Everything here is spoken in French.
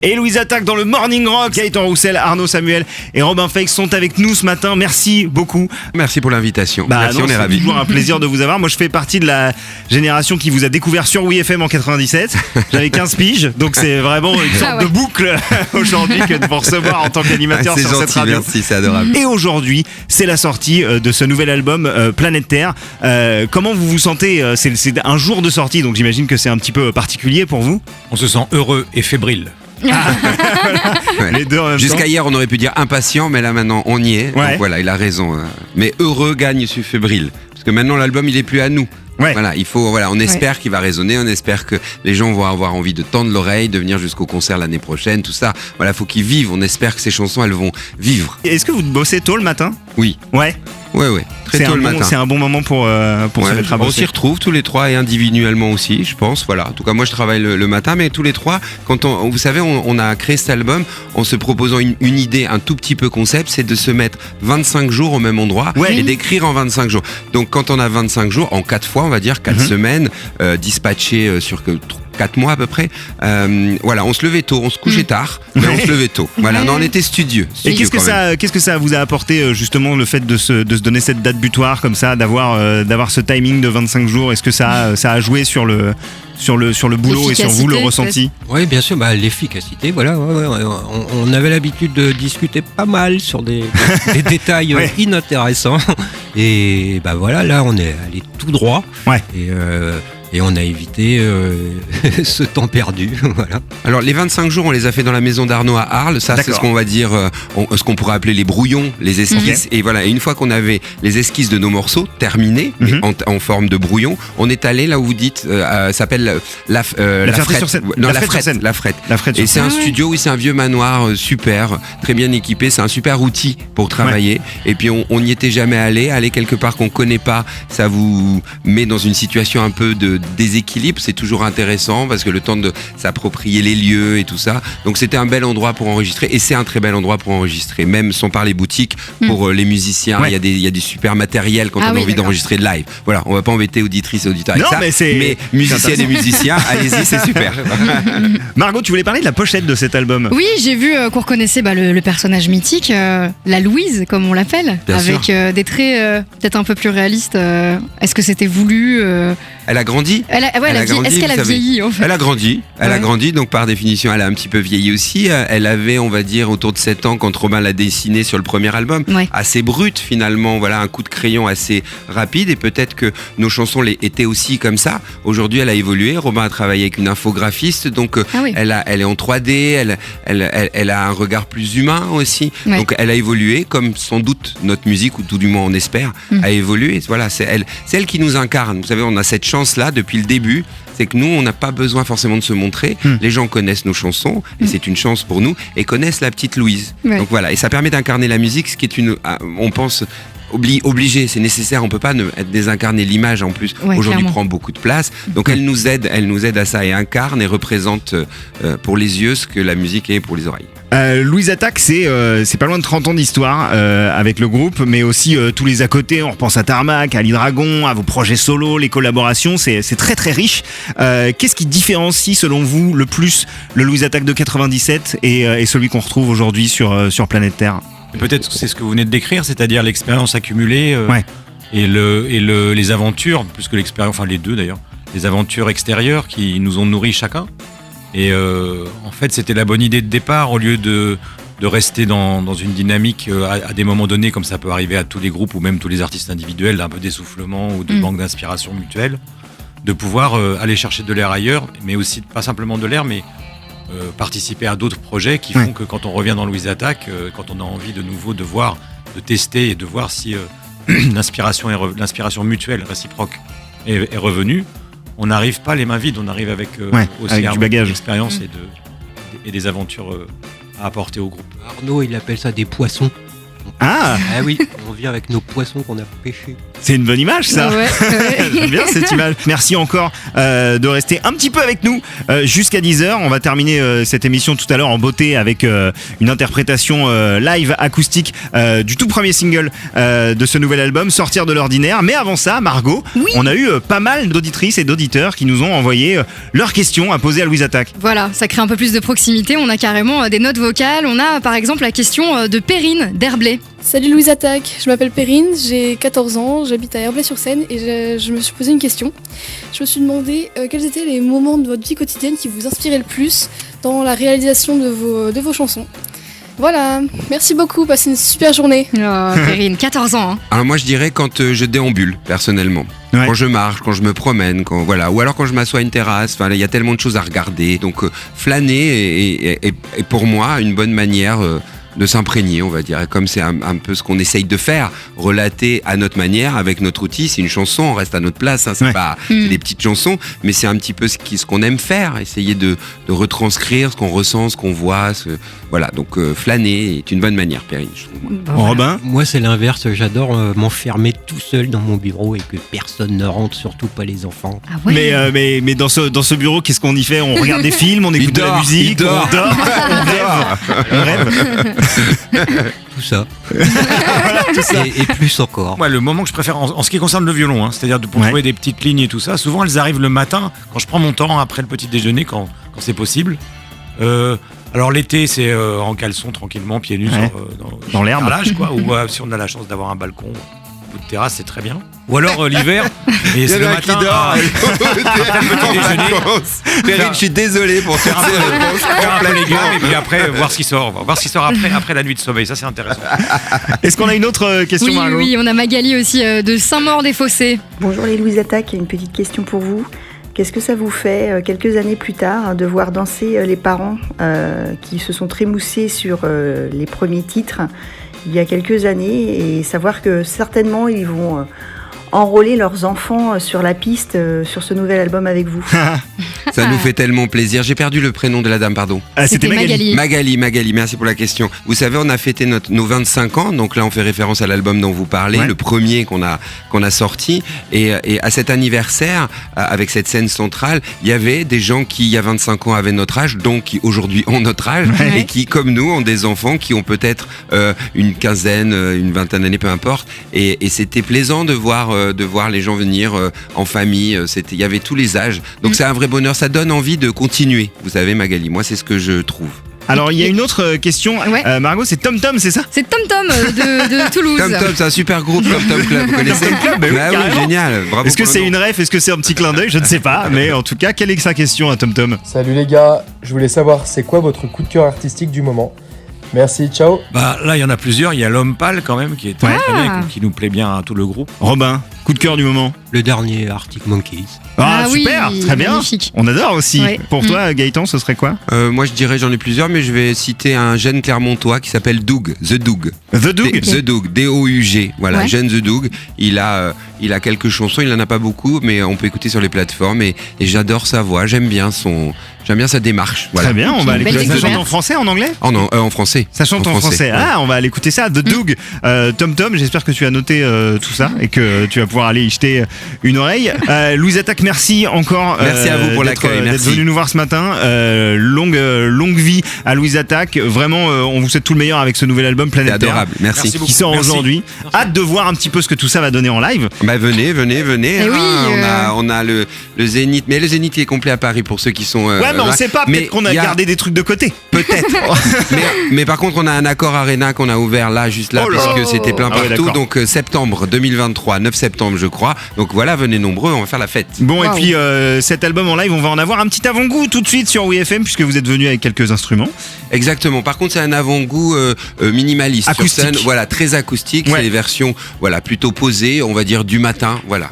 Et Louise Attaque dans le Morning Rock. Gaëtan Roussel, Arnaud Samuel et Robin Feix sont avec nous ce matin. Merci beaucoup. Merci pour l'invitation. Merci, non, on est ravis. C'est toujours un plaisir de vous avoir. Moi, je fais partie de la génération qui vous a découvert sur WeFM en 97. J'avais 15 piges, donc c'est vraiment une sorte de boucle aujourd'hui que de vous recevoir en tant qu'animateur sur cette radio. Merci, c'est adorable. Et aujourd'hui, c'est la sortie de ce nouvel album Planète Terre. Comment vous vous sentez? C'est un jour de sortie, donc j'imagine que c'est un petit peu particulier pour vous. On se sent heureux et fébrile. Ouais. Les deux en même Jusqu'à temps. hier, on aurait pu dire impatient, mais là maintenant, on y est. Ouais. Donc voilà, il a raison. Mais heureux gagne sur fébrile. Parce que maintenant, l'album, il est plus à nous. Ouais. Voilà, on espère qu'il va résonner, on espère que les gens vont avoir envie de tendre l'oreille, de venir jusqu'au concert l'année prochaine, tout ça. Voilà, faut qu'ils vivent. On espère que ces chansons, elles vont vivre. Est-ce que vous bossez tôt le matin? Oui. Ouais. Ouais. Très tôt le matin. C'est un bon moment pour se mettre à On bosser. s'y retrouve tous les trois et individuellement aussi, je pense. Voilà. En tout cas, moi, je travaille le matin, mais tous les trois, vous savez, on a créé cet album en se proposant une idée un tout petit peu concept, c'est de se mettre 25 jours au même endroit et d'écrire en 25 jours. Donc, quand on a 25 jours, en 4 fois, on va dire 4 semaines, dispatchés sur 4 mois à peu près. Voilà, on se levait tôt, on se couchait tard, mais on se levait tôt. Voilà, non, on était studieux. Et qu'est-ce que ça vous a apporté justement le fait de se donner cette date butoir comme ça, d'avoir ce timing de 25 jours? Est-ce que ça a joué sur le boulot et sur vous, le ressenti? Oui, bien sûr, l'efficacité, voilà. On avait l'habitude de discuter pas mal sur des détails inintéressants. Et voilà, là, on est allé tout droit. Ouais. Et on a évité ce temps perdu. Voilà. Alors les 25 jours, on les a fait dans la maison d'Arnaud à Arles. Ça, c'est ce qu'on va dire, ce qu'on pourrait appeler les brouillons, les esquisses. Et voilà. Et une fois qu'on avait les esquisses de nos morceaux terminés, mais en forme de brouillon, on est allé là où vous dites, ça s'appelle la frette. Non, la frette. Et c'est un studio, c'est un vieux manoir super, très bien équipé. C'est un super outil pour travailler. Ouais. Et puis on n'y était jamais allé. Aller quelque part qu'on connaît pas, ça vous met dans une situation un peu de déséquilibre. C'est toujours intéressant parce que le temps de s'approprier les lieux et tout ça. Donc c'était un bel endroit pour enregistrer et c'est un très bel endroit pour enregistrer, même sans parler boutique pour les musiciens. Il y a des super matériels quand on a envie d'enregistrer de live. Voilà, on va pas embêter auditrices et auditeurs avec ça. Mais musiciennes et musiciens, allez-y, c'est super. Margot, tu voulais parler de la pochette de cet album? Oui, j'ai vu qu'on reconnaissait le personnage mythique, la Louise comme on l'appelle, avec des traits peut-être un peu plus réalistes. Est-ce que c'était voulu? Elle a grandi. Est-ce qu'elle a vieilli en fait? Elle a grandi. Elle a grandi, donc par définition, elle a un petit peu vieilli aussi. Elle avait, on va dire, autour de 7 ans quand Robin l'a dessiné sur le premier album. Assez brute finalement, voilà, un coup de crayon assez rapide. Et peut-être que nos chansons étaient aussi comme ça. Aujourd'hui, elle a évolué. Robin a travaillé avec une infographiste, donc elle est en 3D. Elle a un regard plus humain aussi. Donc elle a évolué, comme sans doute notre musique, ou tout du moins on espère, a évolué. Voilà, c'est elle qui nous incarne. Vous savez, on a cette chance-là depuis le début, c'est que nous, on n'a pas besoin forcément de se montrer. Les gens connaissent nos chansons, et c'est une chance pour nous, et connaissent la petite Louise. Donc voilà, et ça permet d'incarner la musique, ce qui est on pense, obligé, c'est nécessaire, on peut pas désincarner l'image en plus. Aujourd'hui prend beaucoup de place, donc elle nous aide à ça, et incarne et représente pour les yeux ce que la musique est pour les oreilles. Louise Attaque, c'est pas loin de 30 ans d'histoire avec le groupe, mais aussi tous les à côté. On repense à Tarmac, à l'Hydragon, à vos projets solo, les collaborations, c'est très très riche. Qu'est-ce qui différencie selon vous le plus le Louise Attaque de 97 et celui qu'on retrouve aujourd'hui sur Planète Terre? Peut-être que c'est ce que vous venez de décrire, c'est-à-dire l'expérience accumulée et les aventures, plus que l'expérience, enfin les deux d'ailleurs, les aventures extérieures qui nous ont nourris chacun. Et en fait, c'était la bonne idée de départ, au lieu de rester dans une dynamique à des moments donnés, comme ça peut arriver à tous les groupes ou même tous les artistes individuels, d'un peu d'essoufflement ou de manque d'inspiration mutuelle, de pouvoir aller chercher de l'air ailleurs, mais aussi pas simplement de l'air, mais participer à d'autres projets qui font que quand on revient dans Louise Attaque, quand on a envie de nouveau de tester et de voir si l'inspiration mutuelle, réciproque est revenue, on n'arrive pas les mains vides, on arrive avec aussi du bagage, d'expérience et des aventures à apporter au groupe. Arnaud, il appelle ça des poissons. Ah oui, On vient avec nos poissons qu'on a pêchés. C'est une bonne image, ça. Ouais. J'aime bien cette image. Merci encore de rester un petit peu avec nous jusqu'à 10h. On va terminer cette émission tout à l'heure en beauté avec une interprétation live acoustique du tout premier single de ce nouvel album, Sortir de l'ordinaire. Mais avant ça, Margot, on a eu pas mal d'auditrices et d'auditeurs qui nous ont envoyé leurs questions à poser à Louise Attaque. Voilà, ça crée un peu plus de proximité. On a carrément des notes vocales. On a par exemple la question de Perrine d'Herblay. Salut Louise Attaque, je m'appelle Perrine, j'ai 14 ans, j'habite à Herblay-sur-Seine et je me suis posé une question. Je me suis demandé quels étaient les moments de votre vie quotidienne qui vous inspiraient le plus dans la réalisation de vos chansons. Voilà, merci beaucoup, passez une super journée. Oh, Perrine, 14 ans. Hein. Alors moi je dirais quand je déambule personnellement. Ouais. Quand je marche, quand je me promène, ou alors quand je m'assois à une terrasse, il y a tellement de choses à regarder. Donc flâner est pour moi une bonne manière de s'imprégner, on va dire. Et comme c'est un peu ce qu'on essaye de faire, relater à notre manière, avec notre outil. C'est une chanson, on reste à notre place, hein, c'est pas c'est des petites chansons, mais c'est un petit peu ce qu'on aime faire, essayer de retranscrire ce qu'on ressent, ce qu'on voit. Voilà, donc flâner est une bonne manière, Perrine. Robin ? Moi, c'est l'inverse. J'adore m'enfermer tout seul dans mon bureau et que personne ne rentre, surtout pas les enfants. Ah ouais. Mais dans ce bureau, qu'est-ce qu'on y fait ? On regarde des films, on écoute de la musique, il dort. on dort, on rêve. Tout ça. Voilà, tout ça. Et plus encore. Moi, le moment que je préfère en ce qui concerne le violon, hein, c'est-à-dire pour trouver des petites lignes et tout ça, souvent elles arrivent le matin, quand je prends mon temps après le petit déjeuner, quand c'est possible. Alors l'été, c'est en caleçon, tranquillement, pieds nus dans l'herbe. Quoi, ou si on a la chance d'avoir un balcon ou de terrasse, c'est très bien. Ou alors l'hiver, et c'est le matin. Qui dort. Petit déjeuner. Perrine, je suis désolé pour faire un peu les gammes, et puis après voir ce qui sort. Voir ce qui sort après la nuit de sommeil, ça c'est intéressant. Est-ce qu'on a une autre question, Margot ? Oui, on a Magali aussi de Saint-Maur-des-Fossés. Bonjour les Louise Attaque, une petite question pour vous. Qu'est-ce que ça vous fait, quelques années plus tard, de voir danser les parents qui se sont trémoussés sur les premiers titres il y a quelques années et savoir que certainement ils vont enrôler leurs enfants sur la piste sur ce nouvel album avec vous. Ça nous fait tellement plaisir. J'ai perdu le prénom de la dame, pardon. C'était Magali. Magali, merci pour la question. Vous savez, on a fêté nos 25 ans, donc là on fait référence à l'album dont vous parlez, le premier qu'on a sorti. Et à cet anniversaire, avec cette scène centrale, il y avait des gens qui, il y a 25 ans, avaient notre âge, donc qui aujourd'hui ont notre âge, et qui, comme nous, ont des enfants qui ont peut-être une quinzaine, une vingtaine d'années, peu importe. Et c'était plaisant de voir les gens venir en famille. Il y avait tous les âges. Donc c'est un vrai bonheur. Ça donne envie de continuer. Vous savez, Magali, moi, c'est ce que je trouve. Alors, il y a une autre question. Margot, c'est Tom Tom, c'est ça ? C'est Tom Tom de Toulouse. Tom Tom, c'est un super groupe, Tom Tom Club. Vous connaissez ? Tom Tom Club, oui, génial. Bravo. Est-ce que c'est une ref ? Est-ce que c'est un petit clin d'œil ? Je ne sais pas. Mais en tout cas, quelle est sa question à Tom Tom ? Salut les gars, je voulais savoir, c'est quoi votre coup de cœur artistique du moment ? Merci, ciao. Là, il y en a plusieurs. Il y a L'Homme Pâle quand même, qui est très bien, qui nous plaît bien à tout le groupe. Robin, coup de cœur du moment ? Le dernier Arctic Monkeys. Ah super, très bien. Magnifique. On adore aussi. Pour toi, Gaëtan, ce serait quoi ? Moi, je dirais, j'en ai plusieurs, mais je vais citer un jeune Clermontois qui s'appelle Doug, The Doug. The Doug ? The Doug, D-O-U-G. Voilà, jeune The Doug. Il a quelques chansons, il en a pas beaucoup, mais on peut écouter sur les plateformes et j'adore sa voix. J'aime bien sa démarche. Voilà. Très bien, on va aller écouter. Ça chante en français, en anglais ? En français. Ça chante en français. Ah, on va aller écouter ça. The Doug. Tom Tom, j'espère que tu as noté tout ça et que tu vas pouvoir aller y jeter une oreille. Louise Attaque, merci encore. Merci à vous pour l'accueil. D'être venu nous voir ce matin. Longue vie à Louise Attaque. Vraiment, on vous souhaite tout le meilleur avec ce nouvel album Planète Terre. C'est adorable. Merci. Qui sort aujourd'hui. Hâte de voir un petit peu ce que tout ça va donner en live. Venez. Oui, on a le Zénith, mais le Zénith il est complet à Paris pour ceux qui sont. Mais on sait pas. Peut-être qu'on a gardé des trucs de côté. Peut-être. mais par contre, on a un Accor Arena qu'on a ouvert juste là, puisque c'était plein partout. Donc septembre 2023, 9 septembre, je crois. Donc voilà, venez nombreux, on va faire la fête. Bon, et puis cet album en live, on va en avoir un petit avant-goût tout de suite sur WeFM, puisque vous êtes venu avec quelques instruments. Exactement. Par contre, c'est un avant-goût minimaliste. Acoustique. Sur scène, voilà, très acoustique. C'est les versions, plutôt posées, on va dire du matin. Voilà.